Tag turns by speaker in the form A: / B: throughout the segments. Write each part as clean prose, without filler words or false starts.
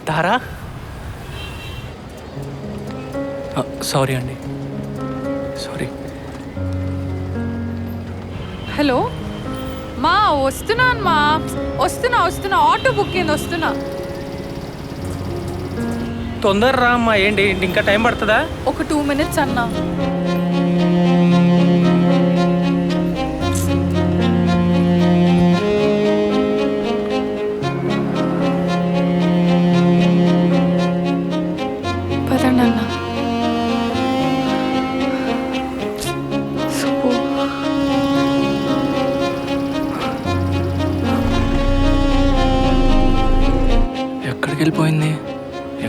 A: తారా sorry అండి, sorry.
B: Hello మా వస్తున్నాను మా వస్తున్నా ఆటో బుక్ అయింది వస్తున్నా.
A: తొందర రా అమ్మా. ఏంటి ఇంకా టైం పడుతుందా?
B: ఒక 2 minutes అన్నా. పదండి అన్న.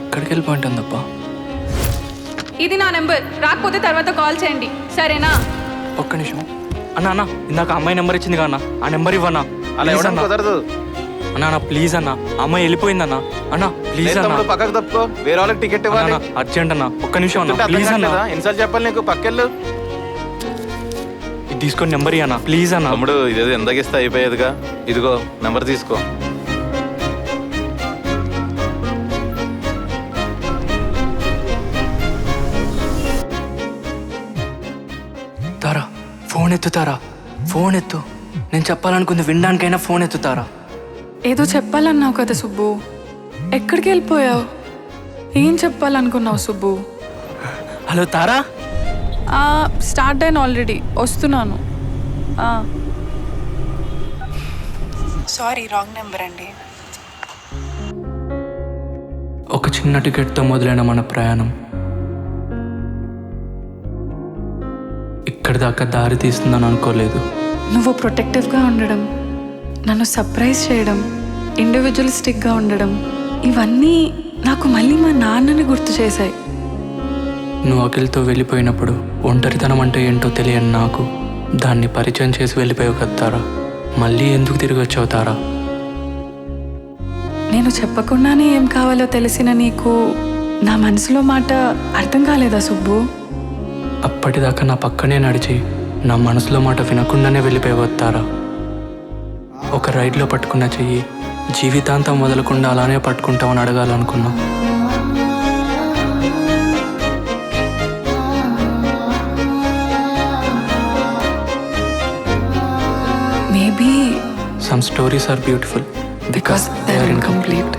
A: ఎక్కడికి వెళ్ళిపోయింటుందప్పా?
B: ఇది నా నెంబర్, రాకపోతే తర్వాత కాల్ చేయండి సరేనా?
A: ఒక్క నిమిషం అన్న, ఇందాక అమ్మాయి నెంబర్ ఇచ్చింది కదా అన్న, ఆ నెంబర్ ఇవ్వన్నా.
C: అలా ఇవ్వడం కుదరదు
A: అన్న ప్లీజ్ అన్న, అమ్మాయి వెళ్ళిపోయిందన్న. అన్న ప్లీజ్ అన్న,
C: పక్కకు తప్పుకో, వేరే వాళ్ళకి టికెట్ ఇవ్వాలి.
A: అర్జెంట్ అన్న, ఒక్క నిమిషం అన్న ప్లీజ్ అన్న.
C: ఎన్నిసార్లు చెప్పాలి నీకు? పక్కెళ్ళు.
A: ఇది తీసుకొని నెంబర్ ఇవ్వనా ప్లీజ్ అన్న.
C: తమ్ముడు ఇదేదో ఎంతకిస్తే అయిపోయేదిగా, ఇదిగో నెంబర్ తీసుకో.
A: తారా ఫోన్ ఎత్తుతారా, ఫోన్ ఎత్తు. నేను చెప్పాలనుకుంది వినడానికైనా ఫోన్ ఎత్తుతారా.
B: ఏదో చెప్పాలన్నావు కదా సుబ్బు, ఎక్కడికి వెళ్ళిపోయావు? ఏం చెప్పాలనుకున్నావు సుబ్బు?
A: హలో తారా.
B: స్టార్ట్ అయిన ఆల్రెడీ వస్తున్నాను.
D: సారీ రాంగ్ నెంబర్ అండి.
A: ఒక చిన్న టికెట్తో మొదలైన మన ప్రయాణం ఇక్కడి దాకా దారి తీస్తుందని అనుకోలేదు.
B: నువ్వు ప్రొటెక్టివ్గా ఉండడం, నన్ను సర్ప్రైజ్ చేయడం, ఇండివిజువలిస్టిక్గా ఉండడం, ఇవన్నీ నాకు మళ్ళీ మా నాన్నని గుర్తు చేశాయి.
A: నువ్వు అఖిల్తో వెళ్ళిపోయినప్పుడు ఒంటరితనం అంటే ఏంటో తెలియని నాకు దాన్ని పరిచయం చేసి వెళ్ళిపోయావు కదా తారా. మళ్ళీ ఎందుకు తిరిగి వచ్చావు తారా?
B: నేను చెప్పకుండానే ఏం కావాలో తెలిసిన నీకు నా మనసులో మాట అర్థం కాలేదా సుబ్బు?
A: అప్పటిదాకా నా పక్కనే నడిచి నా మనసులో మాట వినకుండానే వెళ్ళిపోయావు తారా. ఒక రైడ్లో పట్టుకున్న చెయ్యి జీవితాంతం వదలకుండా అలానే పట్టుకుంటామని అడగాలనుకున్నా.
B: Maybe
A: Some stories are beautiful because they are incomplete.